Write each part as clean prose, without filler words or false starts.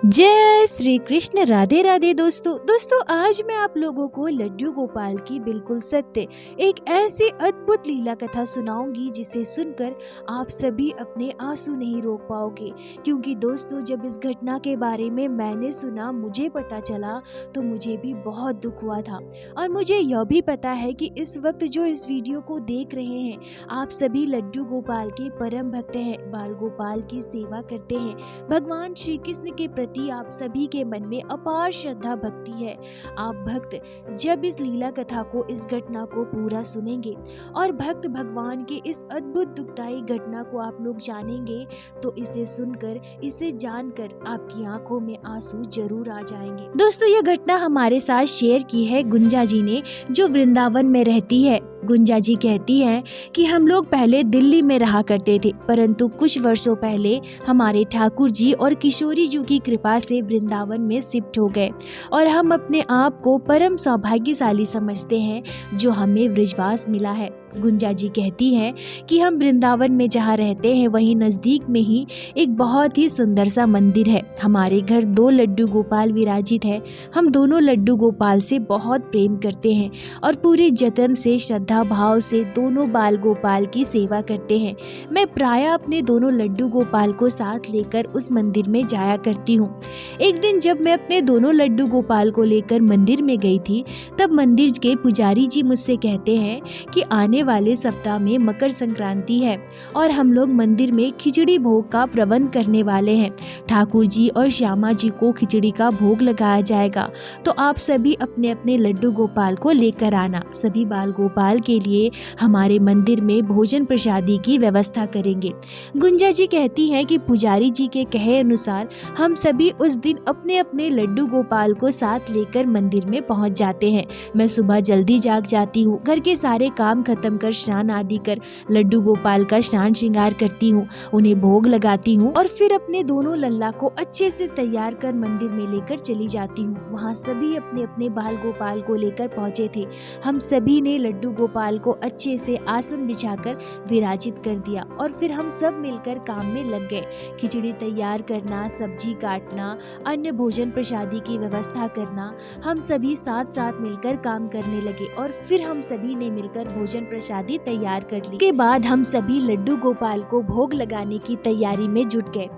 जय श्री कृष्ण। राधे राधे दोस्तों आज मैं आप लोगों को लड्डू गोपाल की बिल्कुल सत्य एक ऐसी अद्भुत लीला कथा सुनाऊंगी जिसे सुनकर आप सभी अपने आंसू नहीं रोक पाओगे। क्योंकि दोस्तों जब इस घटना के बारे में मैंने सुना, मुझे पता चला तो मुझे भी बहुत दुख हुआ था। और मुझे यह भी पता है कि इस वक्त जो इस वीडियो को देख रहे हैं आप सभी लड्डू गोपाल के परम भक्त हैं, बाल गोपाल की सेवा करते हैं। भगवान श्री कृष्ण के प्रति आप सभी के मन में अपार श्रद्धा भक्ति है। आप भक्त जब इस लीला कथा को, इस घटना को पूरा सुनेंगे और भक्त भगवान के इस अद्भुत दुखदायी घटना को आप लोग जानेंगे तो इसे सुनकर, इसे जानकर आपकी आंखों में आंसू जरूर आ जाएंगे। दोस्तों यह घटना हमारे साथ शेयर की है गुंजा जी ने, जो वृंदावन में रहती है। गुंजा जी कहती हैं कि हम लोग पहले दिल्ली में रहा करते थे, परंतु कुछ वर्षों पहले हमारे ठाकुर जी और किशोरी जी की कृपा से वृंदावन में शिफ्ट हो गए और हम अपने आप को परम सौभाग्यशाली समझते हैं जो हमें वृजवास मिला है। गुंजा जी कहती हैं कि हम वृंदावन में जहाँ रहते हैं वहीं नज़दीक में ही एक बहुत ही सुंदर सा मंदिर है। हमारे घर 2 लड्डू गोपाल विराजित है। हम दोनों लड्डू गोपाल से बहुत प्रेम करते हैं और पूरे जतन से, श्रद्धा भाव से दोनों बाल गोपाल की सेवा करते हैं। मैं प्राय अपने दोनों लड्डू गोपाल को साथ लेकर उस मंदिर में जाया करती हूँ। एक दिन जब मैं अपने दोनों लड्डू गोपाल को लेकर मंदिर में गई थी, तब मंदिर के पुजारी जी मुझसे कहते हैं कि आने वाले सप्ताह में मकर संक्रांति है और हम लोग मंदिर में खिचड़ी भोग का प्रबंध करने वाले हैं। ठाकुर जी और श्यामा जी को खिचड़ी का भोग लगाया जाएगा, तो आप सभी अपने अपने लड्डू गोपाल को लेकर आना। सभी बाल गोपाल के लिए हमारे मंदिर में भोजन प्रसादी की व्यवस्था करेंगे। गुंजा जी कहती हैं कि पुजारी जी के कहे अनुसार हम सभी उस दिन अपने अपने लड्डू गोपाल को साथ लेकर मंदिर में पहुंच जाते हैं। मैं सुबह जल्दी जाग जाती हूँ, घर के सारे काम खत्म कर, स्नान आदि कर, लड्डू गोपाल का स्नान श्रृंगार करती हूँ, उन्हें भोग लगाती हूँ और फिर अपने दोनों लल्ला को अच्छे से तैयार कर मंदिर में लेकर चली जाती हूँ। वहाँ सभी अपने अपने बाल गोपाल को लेकर पहुँचे थे। हम सभी ने लड्डू गोपाल को अच्छे से आसन बिछाकर विराजित कर दिया और फिर हम सब मिलकर काम में लग गए। खिचड़ी तैयार करना, सब्जी काटना, अन्य भोजन प्रसादी की व्यवस्था करना, हम सभी साथ साथ मिलकर काम करने लगे और फिर हम सभी ने मिलकर भोजन प्रसादी तैयार कर ली। के बाद हम सभी लड्डू गोपाल को भोग लगाने की तैयारी में जुट गए।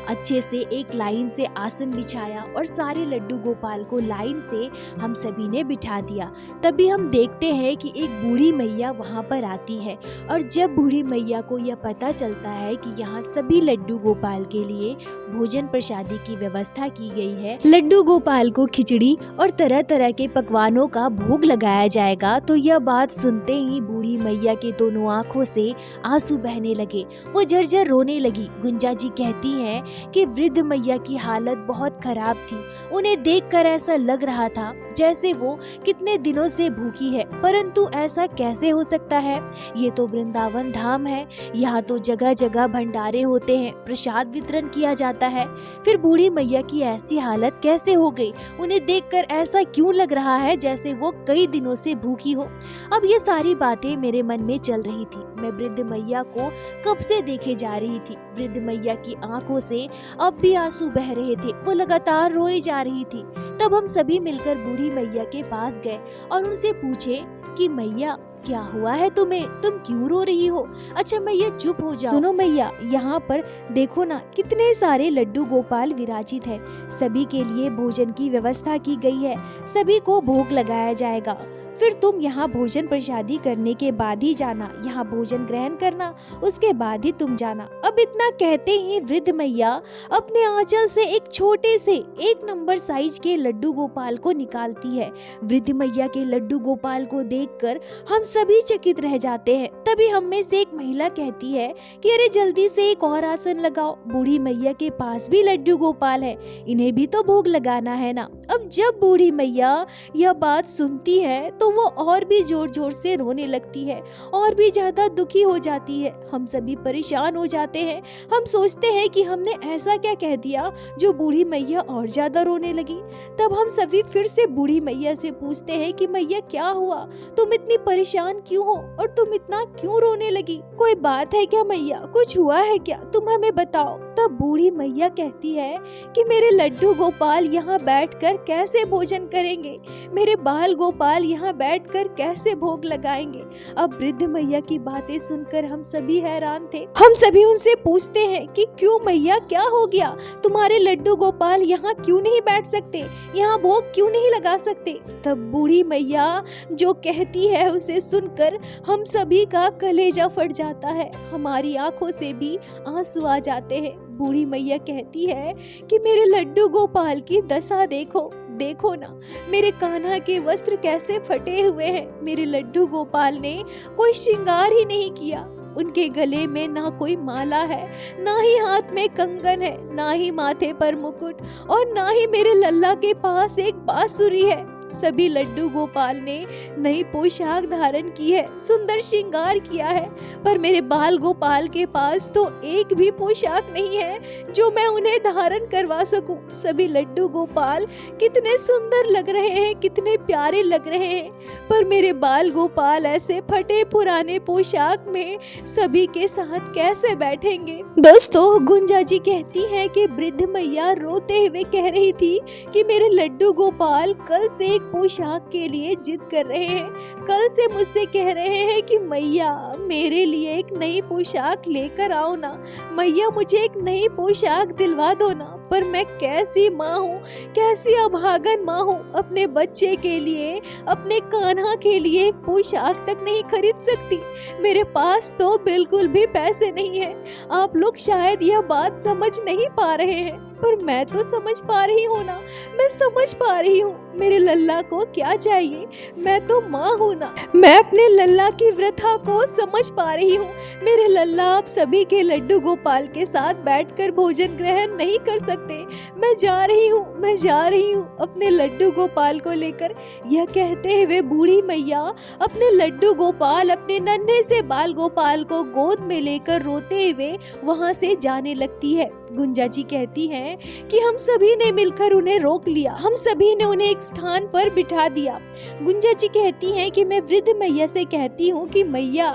अच्छे से एक लाइन से आसन बिछाया और सारे लड्डू गोपाल को लाइन से हम सभी ने बिठा दिया। तभी हम देखते हैं कि एक बूढ़ी मैया वहाँ पर आती है और जब बूढ़ी मैया को यह पता चलता है कि यहाँ सभी लड्डू गोपाल के लिए भोजन प्रसादी की व्यवस्था की गई है, लड्डू गोपाल को खिचड़ी और तरह तरह के पकवानों का भोग लगाया जाएगा, तो यह बात सुनते ही बूढ़ी मैया के दोनों आंखों से आंसू बहने लगे। वो झरझर रोने लगी। गुंजा जी कहती हैं कि वृद्ध मैया की हालत बहुत खराब थी। उन्हें देखकर ऐसा लग रहा था जैसे वो कितने दिनों से भूखी है, परंतु ऐसा कैसे हो सकता है? ये तो वृंदावन धाम है, यहाँ तो जगह जगह भंडारे होते हैं, प्रसाद वितरण किया जाता है। फिर बूढ़ी मैया की ऐसी हालत कैसे हो गई? उन्हें देखकर ऐसा क्यों लग रहा है जैसे वो कई दिनों से भूखी हो? अब ये सारी बातें मेरे मन में चल रही थी। मैं वृद्ध मैया को कब से देखे जा रही थी। वृद्ध मैया की आंखों से अब भी आंसू बह रहे थे, वो लगातार रोई जा रही थी। तब हम सभी मिलकर बूढ़ी मैया के पास गए और उनसे पूछे कि मैया क्या हुआ है तुम्हें, तुम क्यों रो रही हो? अच्छा मैया चुप हो जाओ। सुनो मैया, यहाँ पर देखो ना कितने सारे लड्डू गोपाल विराजित है। सभी के लिए भोजन की व्यवस्था की गई है, सभी को भोग लगाया जाएगा। फिर तुम यहाँ भोजन प्रसादी करने के बाद ही जाना, यहाँ भोजन ग्रहण करना, उसके बाद ही तुम जाना। अब इतना कहते ही वृद्ध मैया अपने आंचल से एक छोटे से 1 नंबर साइज के लड्डू गोपाल को निकालती है। वृद्ध मैया के लड्डू गोपाल को देखकर हम सभी चकित रह जाते हैं। तभी हम में से एक महिला कहती है कि अरे जल्दी से एक और आसन लगाओ, बूढ़ी मैया के पास भी लड्डू गोपाल है, इन्हें भी तो भोग लगाना है ना। अब जब बूढ़ी मैया यह बात सुनती है तो वो और भी जोर जोर से रोने लगती है और भी ज्यादा दुखी हो जाती है। हम सभी परेशान हो जाते हैं। हम सोचते हैं कि हमने ऐसा क्या कह दिया जो बूढ़ी मैया और ज्यादा रोने लगी। तब हम सभी फिर से बूढ़ी मैया से पूछते हैं कि मैया क्या हुआ, तुम इतनी परेशान क्यों हो और तुम इतना क्यों रोने लगी? कोई बात है क्या मैया, कुछ हुआ है क्या, तुम हमें बताओ। तब बूढ़ी मैया कहती है कि मेरे लड्डू गोपाल यहाँ बैठकर कैसे भोजन करेंगे, मेरे बाल गोपाल यहाँ बैठकर कैसे भोग लगाएंगे। अब वृद्ध मैया की बातें सुनकर हम सभी हैरान थे। हम सभी उनसे पूछते हैं कि क्यों मैया, क्या हो गया, तुम्हारे लड्डू गोपाल यहाँ क्यों नहीं बैठ सकते, यहाँ भोग क्यों नहीं लगा सकते। तब बूढ़ी मैया जो कहती है उसे सुनकर हम सभी का कलेजा फट जाता है, हमारी आंखों से भी आंसू आ जाते हैं। बूढ़ी मैया कहती है कि मेरे लड्डू गोपाल की दशा देखो, देखो ना, मेरे कान्हा के वस्त्र कैसे फटे हुए हैं। मेरे लड्डू गोपाल ने कोई श्रृंगार ही नहीं किया, उनके गले में ना कोई माला है, ना ही हाथ में कंगन है, ना ही माथे पर मुकुट, और ना ही मेरे लल्ला के पास एक बांसुरी है। सभी लड्डू गोपाल ने नई पोशाक धारण की है, सुंदर श्रृंगार किया है, पर मेरे बाल गोपाल के पास तो एक भी पोशाक नहीं है जो मैं उन्हें धारण करवा सकूं। सभी लड्डू गोपाल कितने सुंदर लग रहे हैं, कितने प्यारे लग रहे हैं, पर मेरे बाल गोपाल ऐसे फटे पुराने पोशाक में सभी के साथ कैसे बैठेंगे। दोस्तों, गुंजा जी कहती है कि वृद्ध मैया रोते हुए कह रही थी कि मेरे लड्डू गोपाल कल से एक पोशाक के लिए जिद कर रहे हैं, कल से मुझसे कह रहे हैं कि मैया मेरे लिए एक नई पोशाक लेकर आओ ना, मैया मुझे एक नई पोशाक दिलवा दो ना। पर मैं कैसी माँ हूँ, कैसी अभागन माँ हूँ, अपने बच्चे के लिए, अपने कान्हा के लिए एक पोशाक तक नहीं खरीद सकती। मेरे पास तो बिल्कुल भी पैसे नहीं है। आप लोग शायद यह बात समझ नहीं पा रहे हैं, पर मैं तो समझ पा रही हूँ ना, मैं समझ पा रही हूँ मेरे लल्ला को क्या चाहिए। मैं तो माँ हूँ ना, मैं अपने लल्ला की व्यथा को समझ पा रही हूँ। मेरे लल्ला आप सभी के लड्डू गोपाल के साथ बैठकर भोजन ग्रहण नहीं कर सकते। मैं जा रही हूँ, मैं जा रही हूँ अपने लड्डू गोपाल को लेकर। यह कहते हुए बूढ़ी मैया अपने लड्डू गोपाल, अपने नन्हे से बाल गोपाल को गोद में लेकर रोते हुए वहाँ से जाने लगती है। गुंजा जी कहती हैं कि हम सभी ने मिलकर उन्हें रोक लिया, हम सभी ने उन्हें एक स्थान पर बिठा दिया। गुंजा जी कहती हैं कि मैं वृद्ध मैया से कहती हूँ कि मैया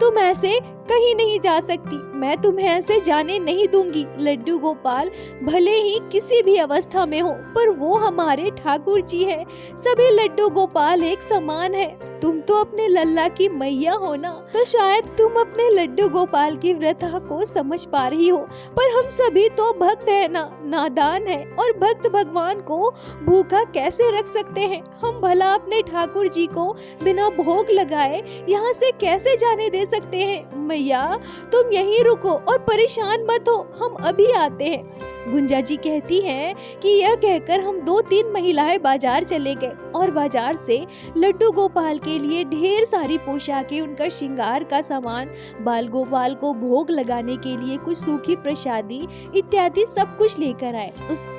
तुम ऐसे कहीं नहीं जा सकती, मैं तुम्हें ऐसे जाने नहीं दूंगी। लड्डू गोपाल भले ही किसी भी अवस्था में हो, पर वो हमारे ठाकुर जी हैं। सभी लड्डू गोपाल एक समान है। तुम तो अपने लल्ला की मैया हो ना, तो शायद तुम अपने लड्डू गोपाल की व्यथा को समझ पा रही हो, पर हम सभी तो भक्त है ना, नादान है, और भक्त भगवान को भूखा कैसे रख सकते हैं। हम भला अपने ठाकुर जी को बिना भोग लगाए यहाँ से कैसे जाने दे सकते हैं। मैया तुम यहीं रुको और परेशान मत हो, हम अभी आते हैं। गुंजा जी कहती हैं कि यह कहकर हम 2-3 महिलाएं बाजार चले गए और बाजार से लड्डू गोपाल के लिए ढेर सारी पोशाकें, उनका श्रृंगार का सामान, बाल गोपाल को भोग लगाने के लिए कुछ सूखी प्रसादी इत्यादि सब कुछ लेकर आए।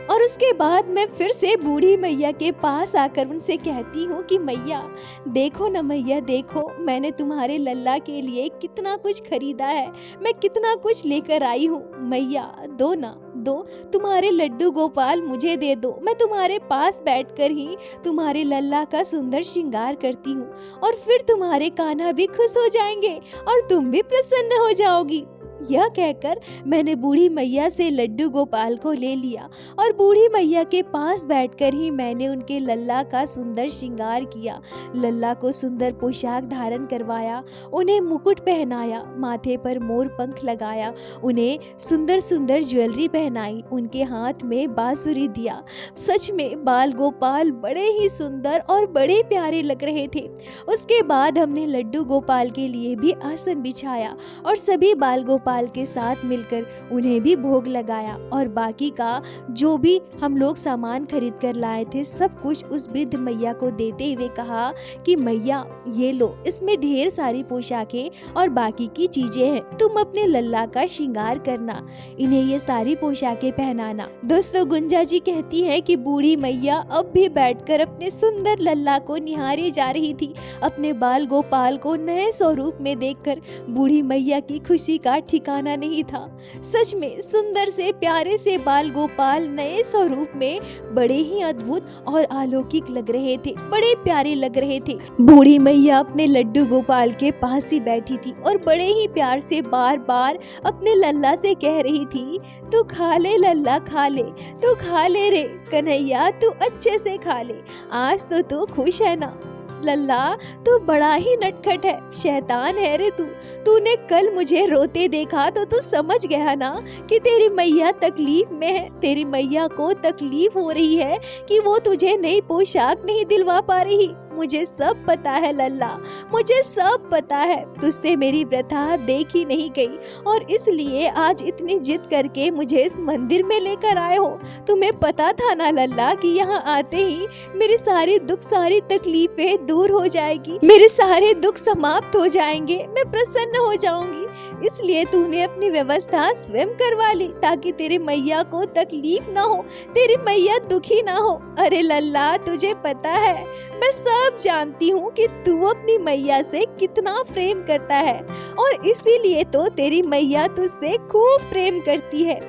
और उसके बाद मैं फिर से बूढ़ी मैया के पास आकर उनसे कहती हूँ कि मैया देखो ना, मैया देखो, मैंने तुम्हारे लल्ला के लिए कितना कुछ खरीदा है, मैं कितना कुछ लेकर आई हूँ। मैया दो ना, दो, तुम्हारे लड्डू गोपाल मुझे दे दो, मैं तुम्हारे पास बैठकर ही तुम्हारे लल्ला का सुंदर श्रृंगार करती हूँ, और फिर तुम्हारे कान्हा भी खुश हो जाएंगे और तुम भी प्रसन्न हो जाओगी। यह कहकर मैंने बूढ़ी मैया से लड्डू गोपाल को ले लिया और बूढ़ी मैया के पास बैठकर ही मैंने उनके लल्ला का सुंदर श्रृंगार किया। लल्ला को सुंदर पोशाक धारण करवाया, उन्हें मुकुट पहनाया, माथे पर मोर पंख लगाया, उन्हें सुंदर सुंदर ज्वेलरी पहनाई, उनके हाथ में बांसुरी दिया। सच में बाल गोपाल बड़े ही सुंदर और बड़े प्यारे लग रहे थे। उसके बाद हमने लड्डू गोपाल के लिए भी आसन बिछाया और सभी बाल गोपाल के साथ मिलकर उन्हें भी भोग लगाया, और बाकी का जो भी हम लोग सामान खरीद कर लाए थे सब कुछ उस वृद्ध मैया को देते हुए कहा कि मैया ये लो, इसमें ढेर सारी पोशाकें और बाकी की चीजें हैं, तुम अपने लल्ला का श्रृंगार करना, इन्हें ये सारी पोशाकें पहनाना। दोस्तों, गुंजा जी कहती है कि बूढ़ी मैया अब भी बैठकर अपने सुंदर लल्ला को निहारे जा रही थी। अपने बाल गोपाल को नए स्वरूप में देखकर बूढ़ी मैया की खुशी का ठिकाना नहीं था। सच में सुंदर से प्यारे से बाल गोपाल नए स्वरूप में बड़े ही अद्भुत और अलौकिक लग रहे थे, बड़े प्यारे लग रहे थे। बूढ़ी मैया अपने लड्डू गोपाल के पास ही बैठी थी और बड़े ही प्यार से बार बार अपने लल्ला से कह रही थी, तू खा ले लल्ला, खा ले, तू खा ले रे कन्हैया, तू अच्छे से खा ले। आज तो तू खुश है ना लल्ला? तू बड़ा ही नटखट है, शैतान है रे तू। तूने कल मुझे रोते देखा तो तू समझ गया ना कि तेरी मैया तकलीफ में है। तेरी मैया को तकलीफ हो रही है कि वो तुझे नई पोशाक नहीं दिलवा पा रही। मुझे सब पता है लल्ला, मुझे सब पता है। तुझसे मेरी व्यथा देखी नहीं गई और इसलिए आज इतनी जिद करके मुझे इस मंदिर में लेकर आए हो। तुम्हें पता था ना लल्ला कि यहाँ आते ही मेरी सारी दुख सारी तकलीफें दूर हो जाएगी, मेरे सारे दुख समाप्त हो जाएंगे, मैं प्रसन्न हो जाऊंगी। इसलिए तूने अपनी व्यवस्था स्वयं करवा ली ताकि तेरी मैया को तकलीफ ना हो, तेरी मैया दुखी ना हो। अरे लल्ला, तुझे पता है, मैं सब जानती हूँ कि तू अपनी मैया से कितना प्रेम करता है और इसीलिए तो तेरी मैया तुझसे खूब प्रेम करती है।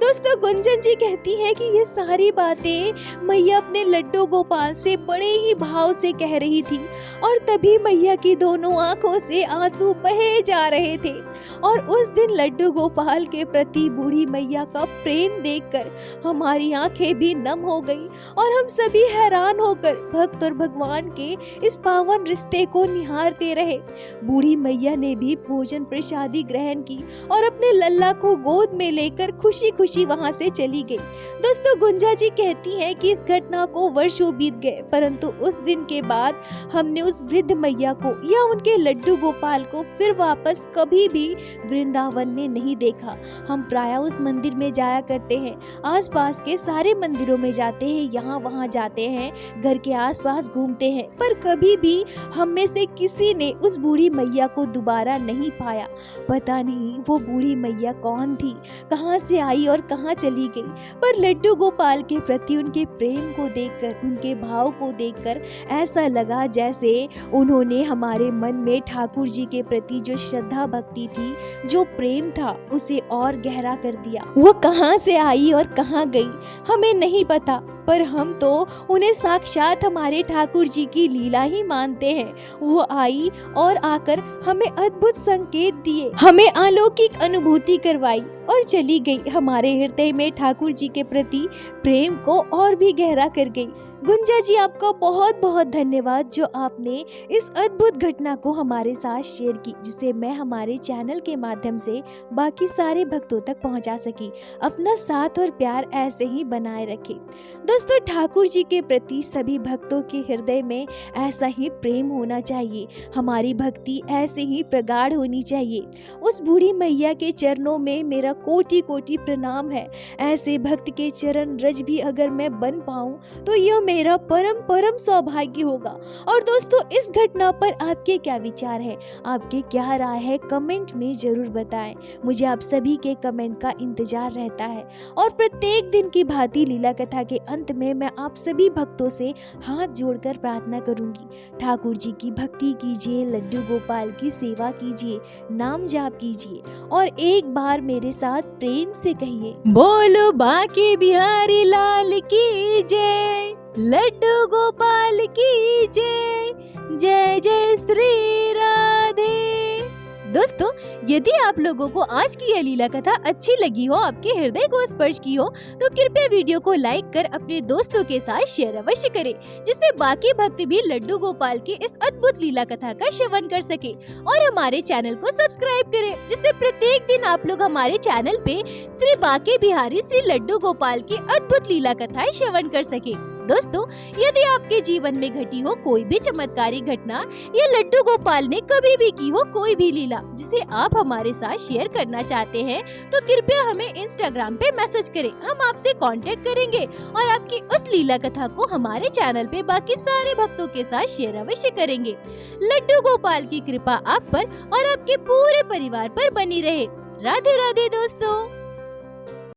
दोस्तों, गुंजन जी कहती है कि ये सारी बातें मैया अपने लड्डू गोपाल से बड़े ही भाव से कह रही थी और तभी मैया की दोनों आंखों से आंसू बहे जा रहे थे। और उस दिन लड्डू गोपाल के प्रति बूढ़ी मैया का प्रेम देखकर हमारी आंखें भी नम हो गई और हम सभी हैरान होकर भक्त और भगवान के इस पावन रिश्ते को निहारते रहे। बूढ़ी मैया ने भी भोजन प्रसादी ग्रहण की और अपने लल्ला को गोद में लेकर खुशी खुशी वहां से चली गई। दोस्तों, गुंजा जी कहती हैं कि इस घटना को वर्षों बीत गए, परंतु उस दिन के बाद हमने उस वृद्ध मैया को या उनके लड्डू गोपाल को फिर वापस कभी भी वृंदावन में नहीं देखा। हम प्रायः उस मंदिर में जाया करते हैं, आसपास के सारे मंदिरों में जाते हैं, यहाँ वहाँ जाते हैं, घर के आसपास घूमते हैं, पर कभी भी हम में से किसी ने उस बूढ़ी मैया को दोबारा नहीं पाया। पता नहीं वो बूढ़ी मैया कौन थी, कहाँ से आई और कहाँ चली गई। पर लड्डू गोपाल के प्रति उनके प्रेम को देखकर, उनके भाव को देखकर ऐसा लगा जैसे उन्होंने हमारे मन में ठाकुर जी के प्रति जो श्रद्धा भक्ति थी, जो प्रेम था, उसे और गहरा कर दिया। वो कहाँ से आई और कहाँ गई हमें नहीं पता, पर हम तो उन्हें साक्षात हमारे ठाकुर जी की लीला ही मानते हैं। वो आई और आकर हमें अद्भुत संकेत दिए, हमें अलौकिक अनुभूति करवाई और चली गई। हमारे हृदय में ठाकुर जी के प्रति प्रेम को और भी गहरा कर गई। गुंजा जी, आपका बहुत बहुत धन्यवाद जो आपने इस अद्भुत घटना को हमारे साथ शेयर की, जिसे मैं हमारे चैनल के माध्यम से बाकी सारे भक्तों तक पहुंचा सकी। अपना साथ और प्यार ऐसे ही बनाए रखें। दोस्तों, ठाकुर जी के प्रति सभी भक्तों के हृदय में ऐसा ही प्रेम होना चाहिए, हमारी भक्ति ऐसे ही प्रगाढ़ होनी चाहिए। उस बूढ़ी मैया के चरणों में मेरा कोटि कोटि प्रणाम है। ऐसे भक्त के चरण रज भी अगर मैं बन पाऊं तो यह मेरा परम परम सौभाग्य होगा। और दोस्तों, इस घटना पर आपके क्या विचार है, आपके क्या राय है, कमेंट में जरूर बताएं। मुझे आप सभी के कमेंट का इंतजार रहता है। और प्रत्येक दिन की भांति लीला कथा के अंत में मैं आप सभी भक्तों से हाथ जोड़कर प्रार्थना करूंगी, ठाकुर जी की भक्ति कीजिए, लड्डू गोपाल की सेवा कीजिए, नाम जाप कीजिए और एक बार मेरे साथ प्रेम से कहिए, बोलो बांके बिहारी लाल की जय, लड्डू गोपाल की जय, जय जय श्री राधे। दोस्तों, यदि आप लोगों को आज की यह लीला कथा अच्छी लगी हो, आपके हृदय को स्पर्श की हो, तो कृपया वीडियो को लाइक कर अपने दोस्तों के साथ शेयर अवश्य करें, जिससे बाकी भक्त भी लड्डू गोपाल की इस अद्भुत लीला कथा का श्रवण कर सके। और हमारे चैनल को सब्सक्राइब करें, जिससे प्रत्येक दिन आप लोग हमारे चैनल पे श्री बांके बिहारी श्री लड्डू गोपाल की अद्भुत लीला कथाएं श्रवण कर सके। दोस्तों, यदि आपके जीवन में घटी हो कोई भी चमत्कारी घटना या लड्डू गोपाल ने कभी भी की हो कोई भी लीला जिसे आप हमारे साथ शेयर करना चाहते हैं, तो कृपया हमें इंस्टाग्राम पे मैसेज करें। हम आपसे कांटेक्ट करेंगे और आपकी उस लीला कथा को हमारे चैनल पे बाकी सारे भक्तों के साथ शेयर अवश्य करेंगे। लड्डू गोपाल की कृपा आप पर और आपके पूरे परिवार पर बनी रहे। राधे राधे दोस्तों।